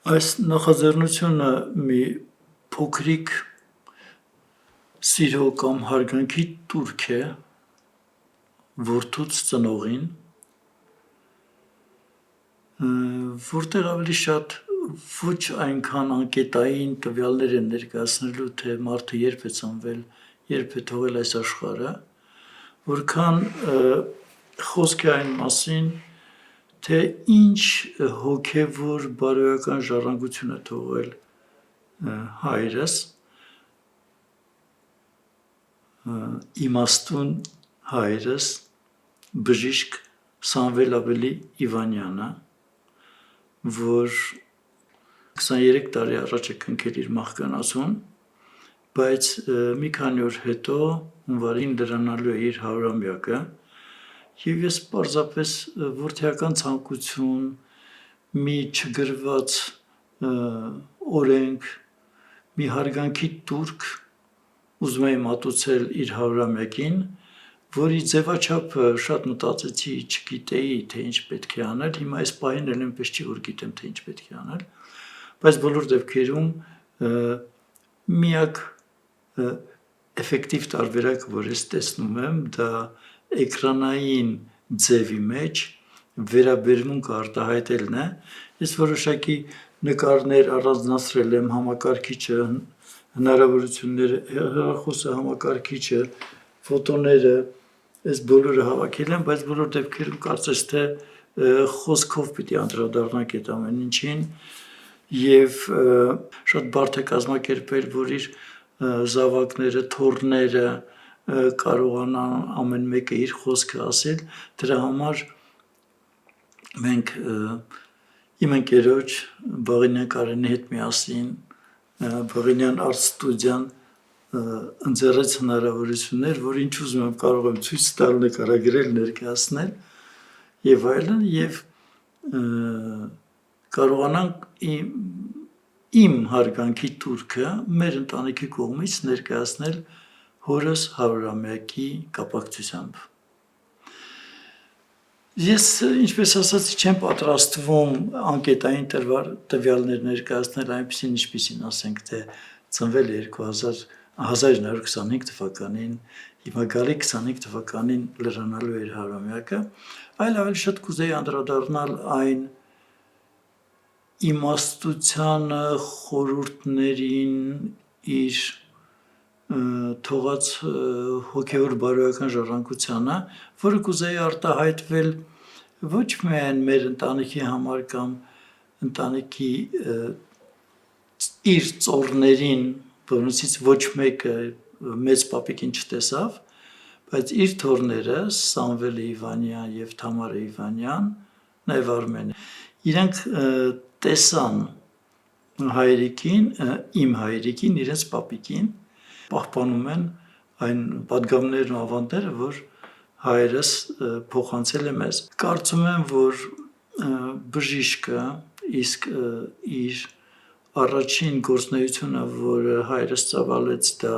Այս նախաձեռնությունը մի փոքրիկ սիրո կամ հարգանքի տուրք է որդուց ծնողին, որտեղ ավելի շատ ոչ այնքան անկետային տվյալներ են ներկայացնելու, թե մարդը երբ է ծնվել, երբ է թողել այս աշխարհը, որքան խոսք է այն մասին, թե ինչ հոգևոր բարոյական ժառանգություն է թողել հայրս, իմաստուն հայրս, բժիշկ Սամվել Աբելի Իվանյանը, որ 23 տարի առաջ է կնքել իր մահկանացուն, բայց մի քանի օր հետո հունվարին լրանալու է իր 100-ամյակը, և ես պարզապես որդեական ցանկություն, մի չգրված օրենք, մի հարգանքի տուրք ուզում էի մատուցել իր 100-ամյակին, որի ձևաչափը շատ մտածեցի, չգիտեի, թե ինչ պետք է անել, հիմա այս պահին էլ այնպես չի, որ գիտեմ, թե ինչ պետք է անել, բայց բոլոր դեպքերում միակ էֆեկտիվ տարբերակը, որ ես տեսնում եմ, դա էկրանային ձևի մեջ վերաբերմունք արտահայտելն է, ես որոշակի նկարներ առանձնացրել եմ, համակարգիչը, հնարավորությունները, հեռախոսը, համակարգիչը, ֆոտոները, այս բոլորը հավաքել եմ, բայց բոլոր դեպքերում կարծես թե խոսքով պիտի անդրադառնանք այդ ամեն ինչին և շատ բարդ է կազմակերպել, որ իր զավակները, թոռները կարողանան ամեն մեկը իր խոսքը ասել, դրա համար մենք իմ ընկերոջ Բաղինյան Կարենի հետ միասին Բաղինյան արտ ստուդիան ընձեռեց հնարավորություններ, որ ինչ ուզում եմ կարող եմ ցույց տալ, նկարագրել, ներկայացնել և այլն, և կարողանանք իմ հարգանքի տուրքը մեր ընտանիքի կողմից ներկայացնել հորս 100-ամյակի կապակցությամբ։ Ես, ինչպես ասացի, չեմ պատրաստվում անկետային տվյալներ ներկայացնել, այնպիսին, ինչպիսին ասենք, թե ծնվել է 1925 թվականին, հիմա գալի 25 թվականին լրանալու է իր 100-ամյակը, այլ ավելի շատ կուզեի անդրադառնալ այն իմաստությանը, խորհուրդներին, իր թողած հոգևոր բարոյական ժառանգությանը, որը կուզեի արտահայտվել ոչ միայն մեր ընտանիքի համար կամ ընտանիքի իր ծոռներին, որոնցից ոչ մեկը մեծ պապիկին չտեսավ, բայց իր թոռները Սամվել Իվանյան և Թամարա Իվանյան, նաև Արմենը, իրենք տեսան հայրիկին, իմ հայրիկին, իրենց պապիկին, պահպանում են այն պատգամներն ու ավանդները, որ հայրս փոխանցել է մեզ։ Կարծում եմ, որ բժիշկը իսկ իր առաջին գործունեությունը, որը հայրս ծավալեց, դա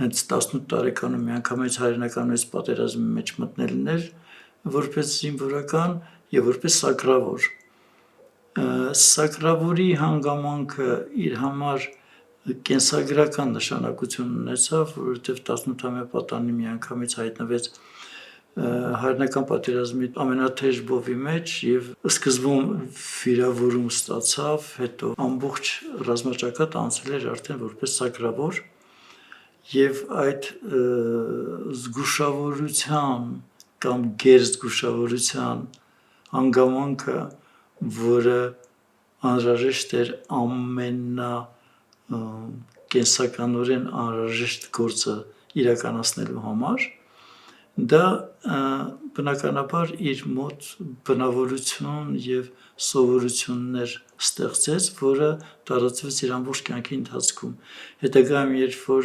հենց 18 տարեկանում միանգամից հայրենականից պատերազմի մեջ մտնելն էր, որպես զինվորական և որպես սակրավոր։ Սակրավորի հանգամանքը իր համար կենսագրական նշանակություն ունեցավ, որովհետև 18-ամյա պատանին միանգամից հայտնվեց հայրենական պատերազմի ամենաթեժ բովի մեջ և սկզբում վիրավորում ստացավ, հետո ամբողջ ռազմաճակատ անցել էր արդեն որպես սակրավոր և այդ զգուշավորության կամ գերզգուշավորության հանգամանքը, որը անհրաժեշտ էր ամենակենսականորեն անհրաժեշտ գործը իրականացնելու համար, դա բնականաբար իր մոտ բնավորություն և սովորություններ ստեղծեց, որը տարածվեց իր ամբողջ կյանքի ընթացքում։ Հետագայում, երբ որ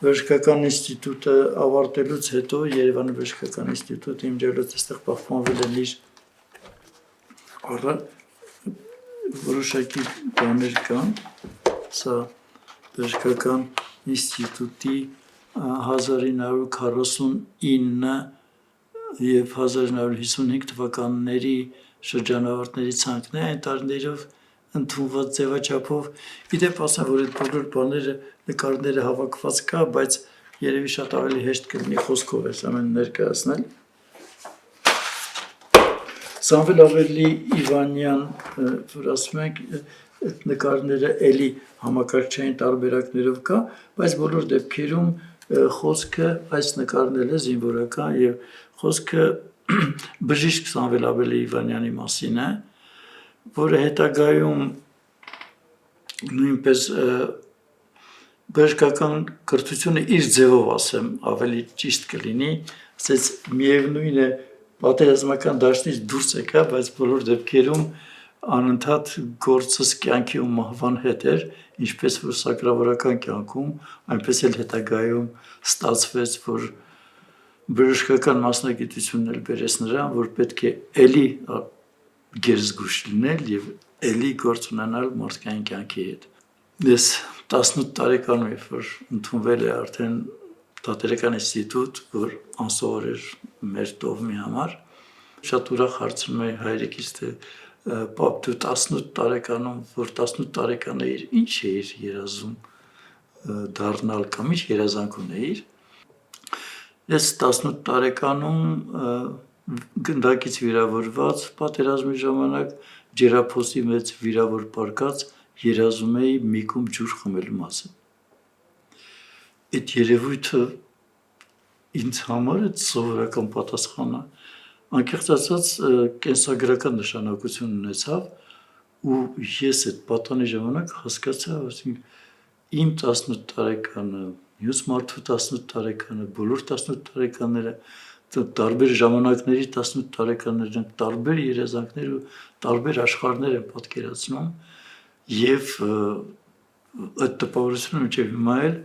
բժշկական ինստիտուտը ավարտելուց հետո, Երևանի բժշկական ինստիտուտը իմ ջելոց այստեղ պահպանվել են իր որոշակի բաներ կան, սա բժշկական ինստիտուտի 1949 և 1955 թվականների շրջանավարտների ցանկն է այն տարիներով ընդունված ձևաչափով իդեպ ասեմ որ այդ բոլոր բաները նկարները հավաքված կա բայց երևի շատ ավելի հեշտ կլինի խոսքով այս ամեն ներկայացնել Սամվել Ավելի Իվանյան որ ասում ենք այդ նկարները էլի համակարգչային տարբերակներով կա բայց բոլոր դեպքերում խոսքը այս նկարն է զինվորական եւ խոսքը բժիշկ Սամվել Ավելի Իվանյանի մասին է որը հետագայում նույնպես բժշկական կրթությունը իր ձևով ասեմ ավելի ճիշտ կլինի ասես միևնույն է պատերազմական դաշտից դուրս եկա բայց բոլոր դեպքերում անընդհատ գործս կյանքի ու մահվան հետ էր ինչպես որ սակրավորական կյանքում այնպես էլ հետագայում ստացվեց որ բժշկական մասնագիտությունն էլ բերեց նրան որ պետք է էլի գերզգույշ լինել եւ էլի գործ ունենալ մարդկային կյանքի հետ ես 18 տարեկանում երբ որ ընդունվել է արդեն Թատերական ինստիտուտ որ անսովոր էր մեր տոհմի համար շատ ուրախ հարցնում էի հայրիկից թե պապ դու 18 տարեկանում որ 18 տարեկան էիր ինչ էիր երազում դառնալ կամ ինչ երազանք ունեիր ես 18 տարեկանում գնդակից վիրավորված պատերազմի ժամանակ ջերափոսի մեջ վիրավոր պարկած երազում էի մի կում ջուր խմելու մասին այդ երևույթը ինձ համար է սովորական պատասխանը անկեղծ ասած կենսագրական նշանակություն ունեցավ ու ես այդ պատանի ժամանակ հասկացա որ իմ 18 տարեկանը մյուս մարդու 18 տարեկանը բոլոր 18 տարեկանները տարբեր ժամանակների 18 տարեկաններ տարբեր երազանքներ ու տարբեր աշխարհներ են պատկերացնում եւ այդ տպավորությունը մինչեւ հիմա էլ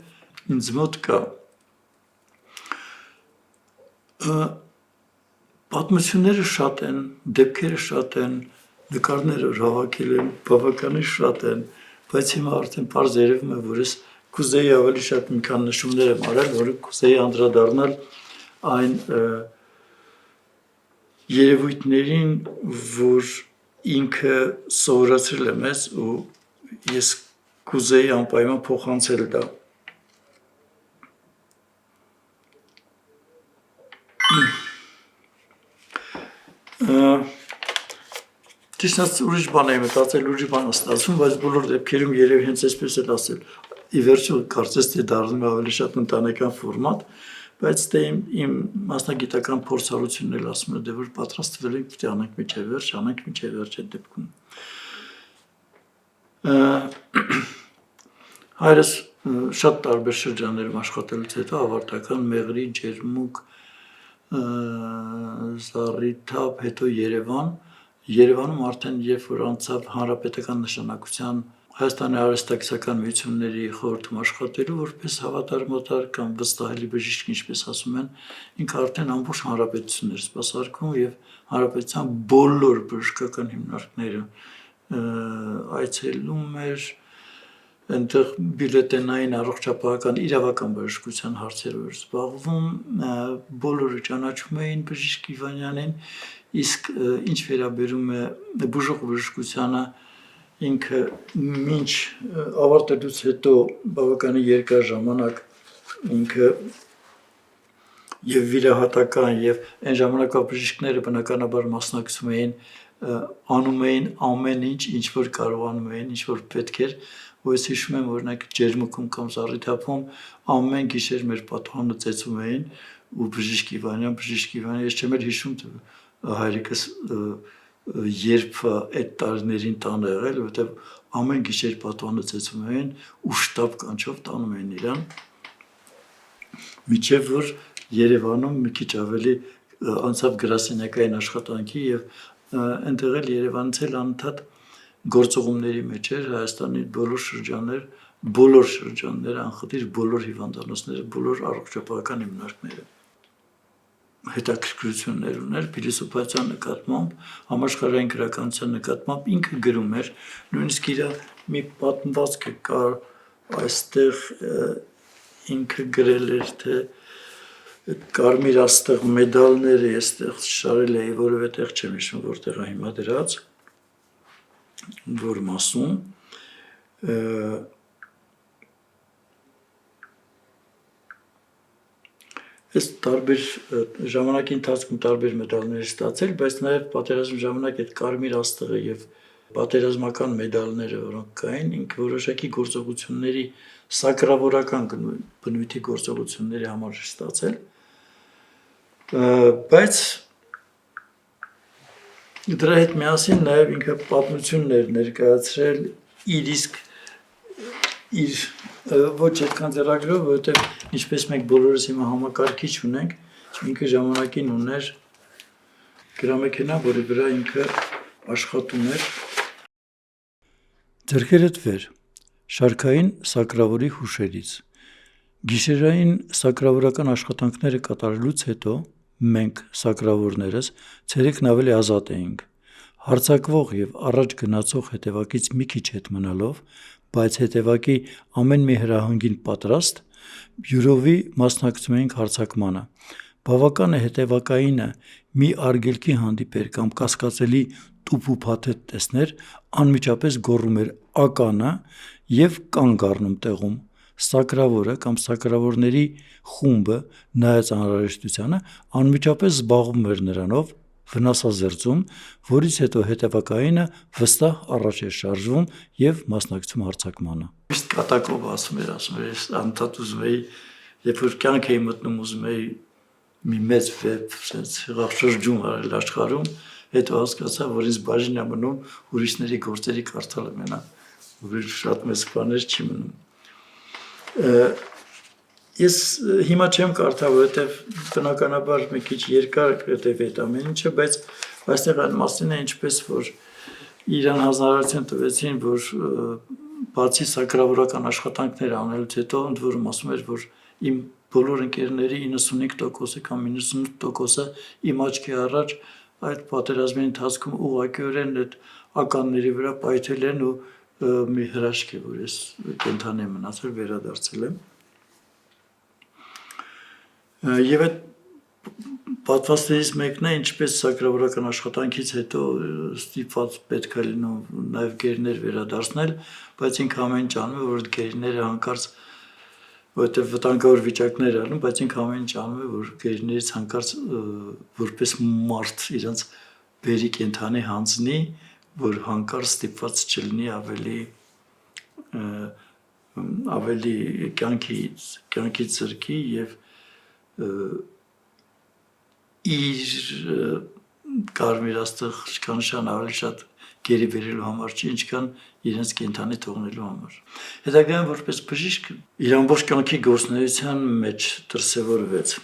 ինձ մոտ կա պատմությունները շատ են դեպքերը շատ են նկարները հավաքել եմ բավականին շատ են բայց հիմա արդեն բարձ երևում է որ ես կուզեի ավելի շատ մի քան նշումներ եմ արել որ կուզեի անդրադառնալ այն երևույթներին որ ինքը սովորացրել է մեզ ու ես կուզեի անպայման փոխանցել դա Ճիշտ ասած ուրիշ բան եմ մտածել ուրիշ բան է ստացվում բայց բոլոր դեպքերում երևի հենց այսպես էլ ասել ի վերջո կարծես թե դառնում է ավելի շատ ընտանեկան ֆորմատ բայց դե իմ մասնագիտական փորձառությունն էլ ասում է դե որ պատրաստվել ենք պետք է անենք միջև վերջ այդ դեպքում հայրս շատ տարբեր շրջաններում աշխատելուց հետո ավարտական Մեղրի, Ջերմուկ, Զառիթափ, հետո Երևանում արդեն երբ որ անցավ հանրապետական նշանակության Հայաստանի արհեստակցական միությունների խորհրդում աշխատելու որպես հավատարմատար կամ վստահելի բժիշկ ինչպես ասում են ինքը արդեն ամբողջ հանրապետություններ սպասարկում եւ հանրապետության բոլոր բժշկական հիմնարկները այցելում էր այնտեղ բյուլետենային առողջապահական իրավական բժշկության հարցերով էր զբաղվում բոլորը ճանաչում էին բժիշկ Իվանյանին իսկ ինչ վերաբերում է բուժող բժշկությանը ինքը մինչ ավարտելուց հետո բավականին երկար ժամանակ ինքը եւ վիրահատական եւ այն ժամանակվա բժիշկները բնականաբար մասնակցում էին անում էին ամեն ինչ որ կարողանում էին ինչ որ պետք էր ու ես հիշում եմ օրինակ Ջերմուկում կամ Զառիթափում ամեն գիշեր մեր պատուհանը ծեծում էին ու բժիշկ Իվանյան ես չեմ էլ հիշում հայրիկս երբ այդ տարիներին տան եղել որտեվ ամեն գիշեր պատուհանը ծեծում էին ու շտապ կանչով տանում էին իրան միջև որ Երևանում մի քիչ ավելի անցավ գրասենյակային աշխատանքի եւ այնտեղ էլ Երևանից էլ անընդհատ գործողումների մեջ էր Հայաստանի բոլոր շրջանները անխտիր բոլոր հիվանդանոցները բոլոր առողջապահական հիմնարկները հետաքրքրություններ ուներ փիլիսոփայության նկատմամբ համաշխարհային գրականության նկատմամբ ինքը գրում էր նույնիսկ իր մի պատմվածք կար այստեղ ինքը գրել էր թե կարմիր աստեղ մեդալները այստեղ շարել էի որևէ տեղ չեմ հիշում որտեղ է հիմա դրած որ մասում Ես տարբեր ժամանակի ընթացքում տարբեր մեդալներ ստացել, բայց նաև պատերազմի ժամանակ այդ կարմիր աստղը եւ պատերազմական մեդալները, որոնք կային, ինքը որոշակի գործողությունների սակրավորական բնույթի գործողությունների համար ստացել, բայց դրա հետ միասին նաև ինքը պատմություններ ներկայացրել իր իսկ իր ոչ այդքան ձեռագրով, որովհետև ինչպես մենք բոլորս հիմա համակարգիչ ունենք, ինքը ժամանակին ուներ գրամեքենա, որի վրա ինքը աշխատում էր ձեռքերդ վեր, շարքային սակրավորի հուշերից։ Գիշերային սակրավորական աշխատանքները կատարելուց հետո մենք սակրավորներս ցերեկն ավելի ազատ էինք։ Հարձակվող եւ առաջ գնացող հետևակից մի քիչ հետ մնալով, բայց հետևակի ամեն մի հրահանգին պատրաստ, յուրովի մասնակցում էինք հարձակմանը։ Բավական է հետևակայինը մի արգելքի հանդիպեր կամ կասկածելի տուփուփաթեթ տեսներ, անմիջապես գոռում էր ականը եւ կանգ առնում տեղում։ Սակրավորը կամ սակրավորների խումբը, նայած անհրաժեշտությանը, անմիջապես զբաղվում էր նրանով, վնասազերծում, որից հետո հետևակայինը վստահ առաջ էր շարժվում եւ մասնակցում հարձակմանը։ Իսկ կատակով ասում էր, ես անդադ ուզում էի, երբ որ կյանք էի մտնում, ուզում էի մի մեծ վեպ, sense հղաշրջում արել աշխարհում, հետո հասկացա, որ ինձ բաժին է մնում ուրիշների գործերի կարդալը մենակ, ուրիշ շատ մեծ բաներ չի մնում։ Ես հիմա չեմ կարդա, որովհետև բնականաբար մի քիչ երկար կտեվ այդ ամեն ինչը, բայց այստեղ այն մասին է, ինչպես որ իրան հանրարարություն տվեցին, որ բացի սակրավորական աշխատանքներ անելուց հետո ընդ որում ասում էր, որ իմ բոլոր ընկերների 95%-ը կամ 98%-ը իմ աչքի առաջ այդ պատերազմի ընթացքում ուղղակիորեն այդ ականների վրա պայթել են ու մի հրաշք է, որ ես կենթանի եմ մնացել, վերադարձել եմ։ Եվ այդ պատվաստներից մեկն է, ինչպես սակրավորական աշխատանքից հետո ստիպված պետք է լինում նաև գերներ վերադարձնել, բայց ինքը ամեն ինչ անում է, որ գերները հանկարծ, որովհետև վտանգավոր վիճակներ անում, բայց ինքը ամեն ինչ անում է, որ գերներից հանկարծ որպես մարդ իրենց բերի կենթանի հանձնի, որ հանկարծ ստիպված չլինի ավելի կյանքից զրկի եւ իր կարմիր աստղ իշխանության ավելի շատ գերի բերելու համար չի, ինչքան իրենց կենթանի թողնելու համար։ Հետագայում որպես բժիշկ իր ամբողջ կյանքի գործունեության մեջ դրսևորվեց։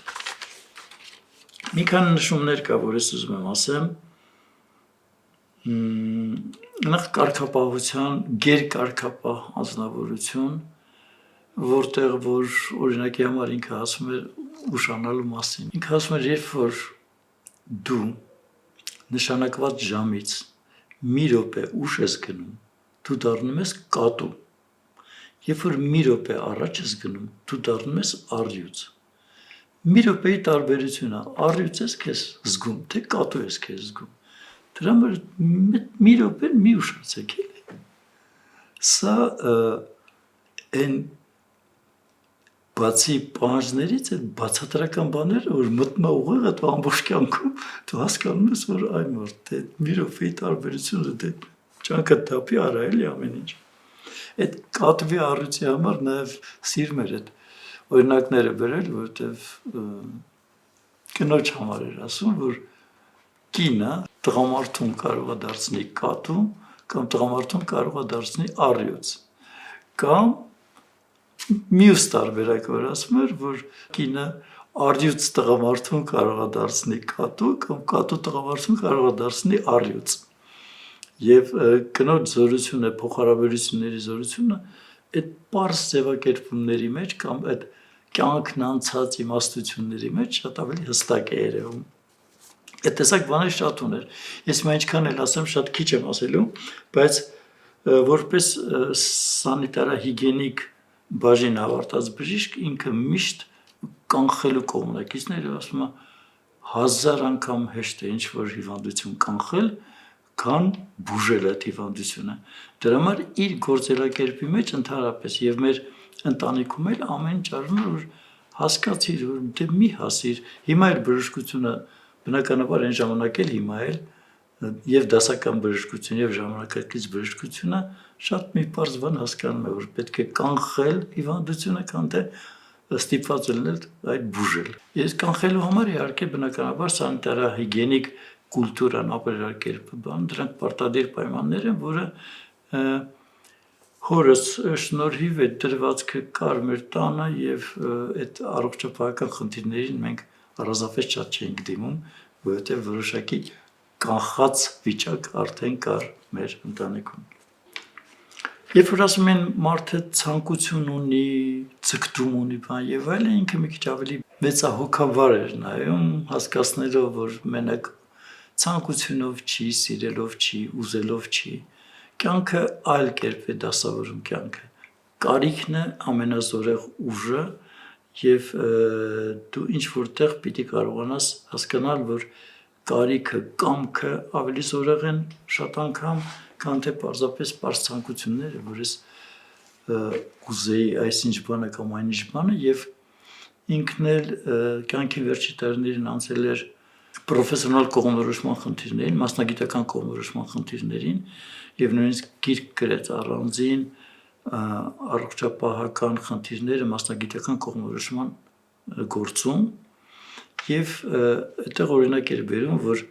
Մի քանի նշումներ կա, որ ես ուզում եմ ասեմ։ Նախ կարգապահության, գերկարգապահ անձնավորություն, որտեղ որ օրինակի համար ինքը ասում էր ուշանալու մասին։ Ինքը ասում էր, երբ որ դու նշանակված ժամից մի րոպե ուշ ես գնում, դու դառնում ես կատու։ Երբ որ մի րոպե առաջ ես գնում, դու դառնում ես առյուծ։ Մի րոպեի տարբերությունը առյուծ ես քեզ զգում, թե կատու ես քեզ զգում։ Դրա համար մի րոպե մի ուշացեք էլի։ Սա այն բացի պահանջներից այդ բացատրական բաները, որ մտնում է ուղիղ այդ ամբողջ կյանքում, դու հասկանում ես, որ այ մարդ մի րոպեի տարբերությունը դե ճանկը դապի արա էլի ամեն ինչ։ Այդ կատվի առյուծի համար նաև սիրում էր այդ օրինակները բերել, որովհետև կնոջ համար էր ասում, որ կինը տղամարդուն կարող է դարձնի կատու կամ տղամարդուն կարող է դարձնի առյուծ կամ մյուս տարբերակ որ ասում էր, որ կինը առյուծ տղամարդուն կարող է դարձնի կատու կամ կատու տղամարդուն կարող է դարձնի առյուծ։ Եվ կնոջ զորությունը, փոխհարաբերությունների զորությունը այդ պարզ ձևակերպումների մեջ կամ այդ կյանքն անցած իմաստությունների մեջ շատ ավելի հստակ է երևում։ Այդ տեսակ բաներ շատ ուներ։ Ես մա ինչքան էլ ասեմ, շատ քիչ եմ ասելու, բայց որպես սանիտարահիգիենիկ բաժին ավարտած բժիշկ ինքը միշտ կանխելու կողմնակիցները ասում է 1000 անգամ հեշտ է ինչ-որ հիվանդություն կանխել, քան բուժել այդ հիվանդությունը։ Դրա համար իր գործելակերպի մեջ ընդհանրապես եւ մեր ընտանիքում էլ ամեն ճարում որ հասկացիր, որ դե մի հասիր, հիմա էլ բժշկությունը բնականաբար այն ժամանակ էլ հիմա էլ եւ դասական բժշկություն եւ ժամանակակից բժշկությունը շատ մի պարզ բան հասկանում է, որ պետք է կանխել հիվանդությունը, քան թե ստիպված լինել այդ բուժել։ Ես կանխելու համար իհարկե բնականաբար սանիտարահիգիենիկ կուլտուրան ապրելակերպը բան, դրանք պարտադիր պայմաններ են, որը հորս շնորհիվ այդ դրվածքը կար մեր տանը եւ այդ առողջապահական խնդիրներին մենք առանձնապես շատ չէինք դիմում, որովհետեւ որոշակի կանխած վիճակ արդեն կար մեր ընտանիքում։ Երբ որ ասում են մարդը ցանկություն ունի, ցկտում ունի, բան եւ այլն, ինքը մի քիչ ավելի մեծահոգաբար էր նայում, հասկացնելով, որ մենակ ցանկությունով չի, սիրելով չի, ուզելով չի։ Կյանքը այլ կերպ է դասավորում կյանքը։ Կարիքն է ամենազորեղ ուժը եւ դու ինչ որտեղ պիտի կարողանաս հասկանալ, որ կարիքը, կամքը ավելի զորեղ են շատ անգամ, քան թե պարզապես պարզ ցանկությունները, որ ես կուզեի այսինչ բանը կամ այնինչ բանը եւ ինքն էլ կյանքի վերջի տարիներին անցել էր պրոֆեսիոնալ կողմնորոշման խնդիրներին, մասնագիտական կողմնորոշման խնդիրներին եւ նույնիսկ գիրք գրեց առանձին առողջապահական խնդիրները մասնագիտական կողմնորոշման գործում եւ այդտեղ օրինակ էր բերում, որ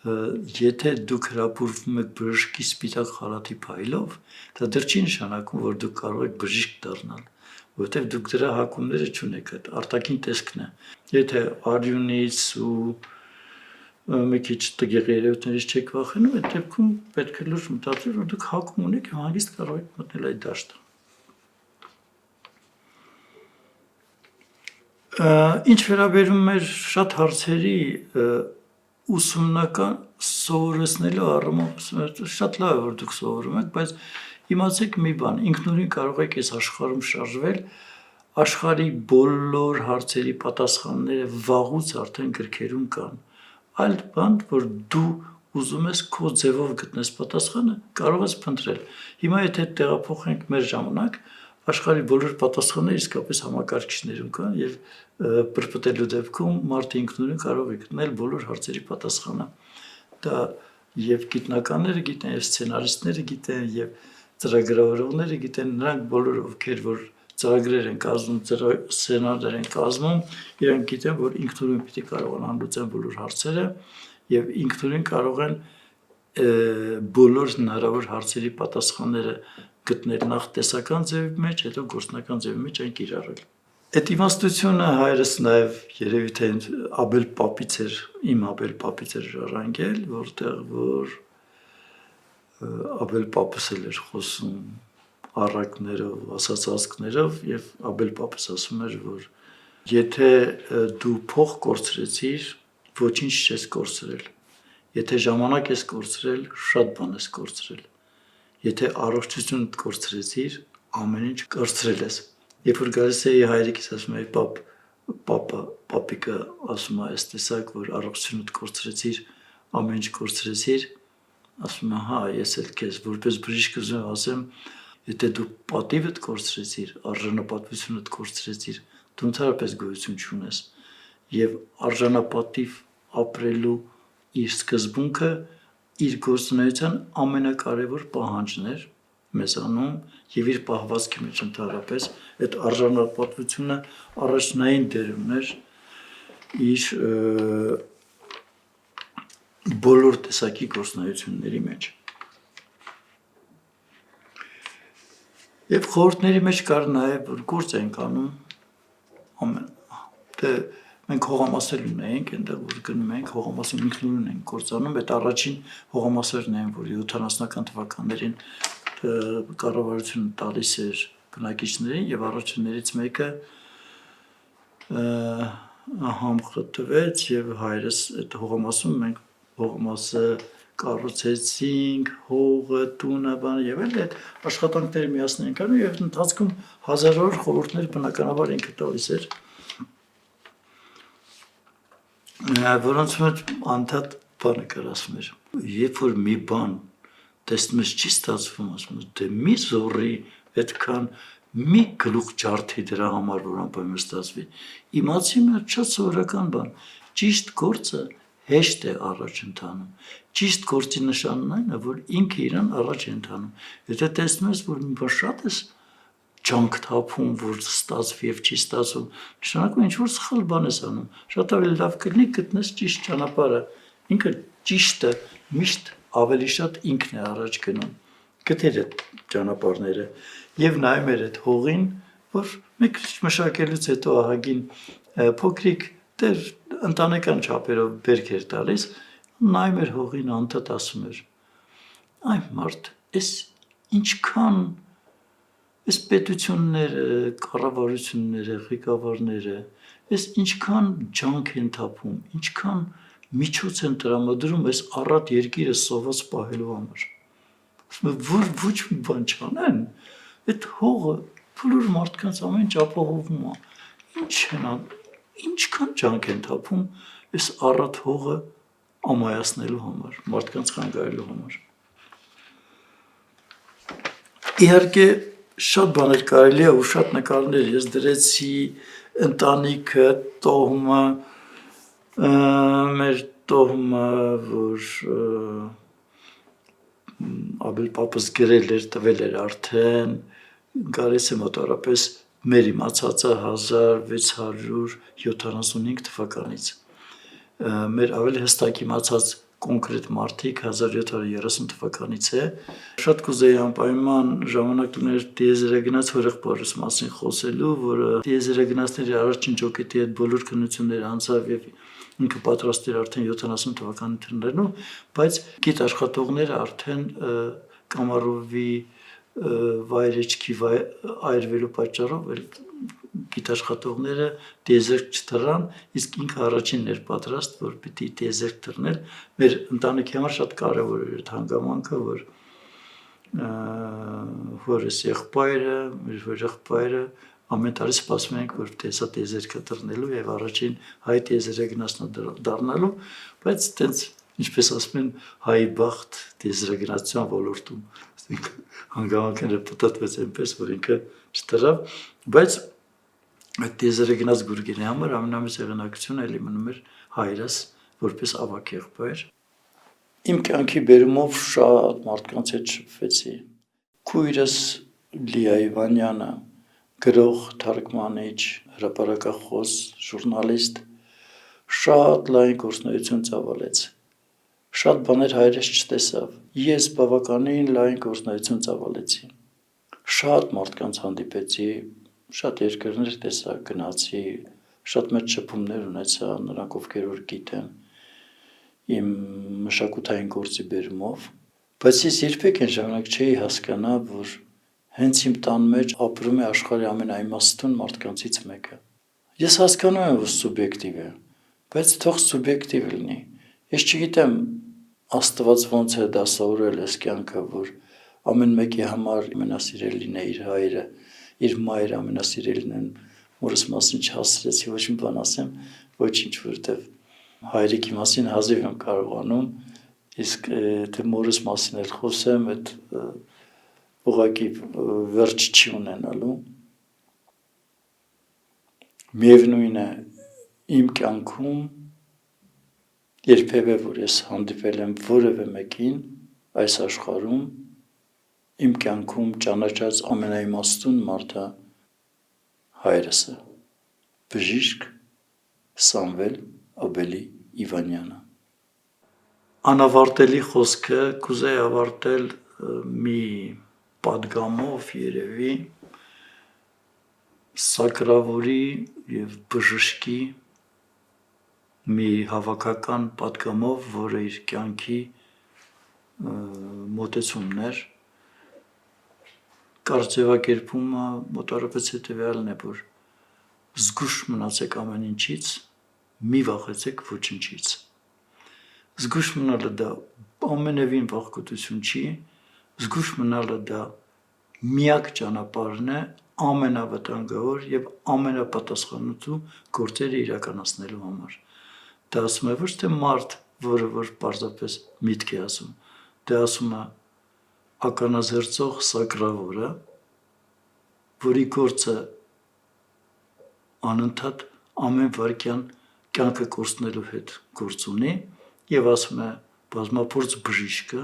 եթե դուք հրապուրվում եք բժշկի սպիտակ խալաթի փայլով, դա դեռ չի նշանակում, որ դուք կարող եք բժիշկ դառնալ, որովհետեւ դուք դրա հակումները չունեք, այդ արտաքին տեսքն է։ Եթե արյունից ու մի քիչ տգեղ երևույթներից չեք վախենում, այդ դեպքում պետք է լուրջ մտածել, որ դուք հակում ունեք եւ հանգիստ կարող եք մտնել այդ դաշտը։ Ինչ վերաբերում էր շատ հարցերի ուսումնական սովորեցնելու առումով շատ լավ է, որ դուք սովորում եք, բայց իմացեք մի բան, ինքնուրույն կարող եք այս աշխարհում շարժվել, աշխարհի բոլոր հարցերի պատասխանները վաղուց արդեն գրքերում կան։ Այլ բան, որ դու ուզում ես քո ձևով գտնես պատասխանը, կարող ես փնտրել։ Հիմա եթե տեղափոխենք մեր ժամանակ, աշխարհի բոլոր պատասխանները իսկապես համակարգիչներում կան եւ բրբտելու դեպքում մարդը ինքնուրույն կարող է գտնել բոլոր հարցերի պատասխանը։ Դա եւ գիտնականները գիտեն, եւ սցենարիստները գիտեն, եւ ծրագրավորողները գիտեն, նրանք բոլորը ովքեր որ ծրագրեր են կազմում, սցենարներ են կազմում, իրենք գիտեն, որ ինքնուրույն պիտի կարողանան լուծեն բոլոր հարցերը եւ ինքնուրույն կարող են բոլոր հնարավոր հարցերի պատասխանները գտնել նախ տեսական ձևի մեջ, հետո գործնական ձևի մեջ այն կիրառել։ Այդ իմաստությունը հայրս նաև երևի թե Աբել Պապից էր, իմ Աբել Պապից էր ժառանգել, որտեղ որ Աբել Պապս էր խոսում առակներով, ասացածքներով եւ Աբել Պապս ասում էր, որ եթե դու փող կորցրեցիր, ոչինչ չես կորցրել։ Եթե ժամանակ ես կորցրել, շատ բան ես կորցրել։ Եթե առողջություն կորցրեցիր, ամեն ինչ կորցրել ես։ Երբ որ գալիս էի հայրիկից ասում էի պապիկը ասում է այս տեսակ որ առողջությունդ կորցրեցիր, ամեն ինչ կորցրեցիր, ասում է հա ես էլ քեզ որպես բժիշկ ուզում ասեմ, եթե դու պատիվդ կորցրեցիր, արժանապատվությունդ կորցրեցիր, դու ընդհանրապես գոյություն չունես։ Եվ արժանապատիվ ապրելու իր սկզբունքը իր գործունեության ամենակարևոր պահանջն էր մեզանում եւ իր պահվածքի մեջ ընդհանրապես այդ արժանապատվությունը առաջնային դեր ուներ իր բոլոր տեսակի գործունեությունների մեջ։ Եվ խորհուրդների մեջ կար նաեւ որ գործ ենք անում մենք հողամասեր ունենք, այնտեղ որ գնում ենք, հողամասում ինքնուրույն ենք գործանում, այդ առաջին հողամասերն են, որ 70-ական թվականներին կառավարությունը տալիս էր բնակիչներին եւ առաջիններից մեկը համխտվեց եւ հայրս այդ հողամասում մենք հողամասը կառուցեցինք, հողը, տունը, բանը եւ այլ այդ աշխատանքները միասին ենք անում եւ ընթացքում հազարավոր խորհուրդներ բնականաբար ինքը տալիս էր։ որոնց մեջ անդադ բանը կար ասում էր, երբ որ մի բան տեսնում ես չի ստացվում, ասում ես, դե մի զորի այդքան մի գլուխ ջարդի դրա համար, որ անպայման ստացվի, իմացի մեր շատ սովորական բան, ճիշտ գործը հեշտ է առաջ ընթանում, ճիշտ գործի նշանն այն է, որ ինքը իրան առաջ է ընթանում, եթե տեսնում ես, որ մի բան շատ ես ջանք թափում, որ ստացվի եւ չի ստացվում, նշանակում է ինչ-որ սխալ բան ես անում, շատ ավելի լավ կլինի գտնես ճիշտ ճանապարհը, ինքը ճիշտը միշտ ավելի շատ ինքն է առաջ գնում, գտեր այդ ճանապարհները եւ նայում էր այդ հողին, որ մեկ մշակելուց հետո ահագին փոքրիկ դեր ընտանեկան չափերով բերք էր տալիս, նայում էր հողին անդադ ասում էր. «Այ մարդ, էս ինչքան էս պետությունները, կառավարությունները, ղեկավարները, էս ինչքան ջանք են թափում, ինչքան միջոց են տրամադրում այս առատ երկիրը սոված պահելու համար։ Որ ոչ մի բան չանեն, այդ հողը բոլոր մարդկանց ամեն ինչ ապահովում է։ Ինչ են ինչքան ջանք են թափում այս առատ հողը ամայացնելու համար, մարդկանց խանգարելու համար»։ Իհարկե շատ բաներ կարելի է ու շատ նկարներ ես դրեցի ընտանիքը, տոհմը, մեր տոհմը, որ Աբել պապս գրել էր, տվել էր արդեն, գալիս է մոտավորապես մեր իմացածը 1675 թվականից, մեր ավելի հստակ իմացած կոնկրետ մարդիկ 1730 թվականից է, շատ կուզեի անպայման ժամանակ ուներ տիեզերագնաց հորեղբորս մասին խոսելու, որը տիեզերագնացների առաջին ջոկետի այդ բոլոր քննությունները անցավ եւ ինքը պատրաստ էր արդեն 70 թվականի թվականին, բայց գիտ աշխատողները արդեն Կամարովի վայրեջքի այրվելու պատճառով գիտաշխատողները տիեզերք չտրան, իսկ ինքը առաջինն էր պատրաստ, որ պիտի տիեզերք տրնել, մեր ընտանիքի համար շատ կարևոր էր այդ հանգամանքը, որ հորս եղբայրը, մեր եղբայրը ամեն տարի սպասում ենք, որ տեսա տիեզերքը տրնելու եւ առաջին հայ տիեզերագնացն դառնալու, բայց տենց ինչպես ասում են հայի բախտ տիեզերագնացության ոլորտում, հանգամանքները պատտվեց այնպես, որ ինքը չտրավ, բայց այդ տիեզերագնաց գուրգենի համար ամենամեծ եղանակությունը էլի մնում էր հայրս, որպես ավագ եղբայր։ Իմ կյանքի բերումով շատ մարդկանց հետ շփվեցի։ Քույրս Լիա Իվանյանը, գրող, թարգմանիչ, հրապարակախոս, ժուրնալիստ, շատ լայն գործունեություն ծավալեց։ Շատ բաներ հայրս չտեսավ։ Ես բավականին լայն գործունեություն ծավալեցի։ Շատ մարդկանց հանդիպեցի, շատ երկրներ տեսա, գնացի, շատ մեծ շփումներ ունեցա, նրանք ովքեր որ գիտեն իմ մշակութային գործի բերումով, բայց ես երբեք այն ժամանակ չէի հասկանա, որ հենց իմ տան մեջ ապրում է աշխարհի ամենաիմաստուն մարդկանցից մեկը։ Ես հասկանում եմ, որ սուբյեկտիվ է, բայց թող սուբյեկտիվ լինի։ Ես չգիտեմ Աստված ոնց է դասավորել այս կյանքը, որ ամեն մեկի համար ամենասիրելին է իր հայրը, իր մայրը ամենասիրելին են, մորս մասին չհասրեցի, ոչ մի բան ասեմ, ոչինչ, որովհետև հայրիկի մասին հազիվ եմ կարողանում, իսկ թե մորս մասին էլ խոսեմ, այդ ուղղակի վերջ չի ունենալու։ Միևնույն է, իմ կյանքում երբևէ որ ես հանդիպել եմ որևէ մեկին այս աշխարհում, իմ կյանքում ճանաչած ամենաիմաստուն մարդը հայրս է, բժիշկ Սամվել Աբելի Իվանյանը։ Անավարտելի խոսքը կուզեի ավարտել մի պատգամով երևի սակրավորի եւ բժշկի մի հավաքական պատգամով, որը իր կյանքի մոտեցումն էր, կարծեվակերպումը մոտավորապես հետևյալն է, որ զգույշ մնացեք ամեն ինչից, մի վախեցեք ոչնչից։ Զգույշ մնալը դա ամենևին վախկոտություն չի, զգույշ մնալը դա միակ ճանապարհն է ամենավտանգավոր եւ ամենապատասխանատու գործերը իրականացնելու համար։ Դա ասում է ոչ թե մարդ, որը որ պարզապես միտք է ասում, դա ասում է ականազերծող սակրավորը, որի գործը անընդհատ ամեն վարքյան կյանքը կորցնելու հետ գործ ունի եւ ասում է բազմափորձ բժիշկը,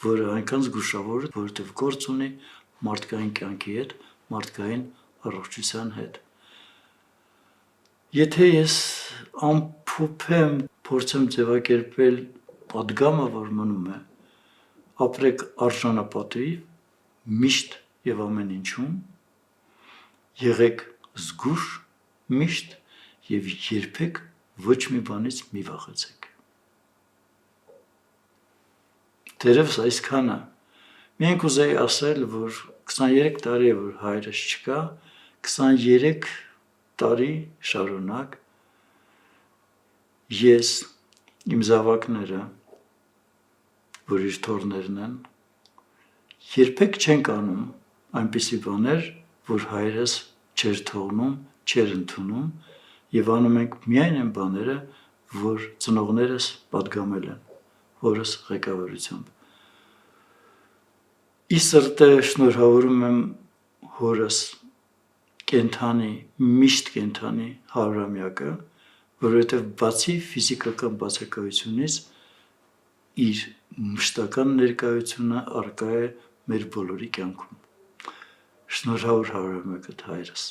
որը այնքան զգուշավոր է, որովհետեւ գործ ունի մարդկային կյանքի հետ, մարդկային առողջության հետ։ Եթե ես ամփոփեմ, փորձեմ ձևակերպել պատգամը, որ մնում է, ապրեք արժանապատիվ, միշտ եւ ամեն ինչում, եղեք զգուշ միշտ եւ երբեք ոչ մի բանից մի վախեցեք։ Դերևս այսքանը։ Միայն կուզեի ասել, որ 23 տարի է, որ հայրս չկա, 23 տարի շարունակ ես իմ զավակները, որ իր թոռներն են, երբեք չենք անում այնպիսի բաներ, որ հայրս չէր թողնում, չէր ընդունում եւ անում ենք միայն այն բաները, որ ծնողներս պատգամել են հորս ղեկավարությամբ։ Ի սրտե շնորհավորում եմ հորս կենթանի, միշտ կենթանի 100-ամյակը, որովհետև բացի ֆիզիկական բացակայությունից իր մշտական ներկայությունը առկա է մեր բոլորի կյանքում։ Շնորհավոր 100-ամյակդ հայրս։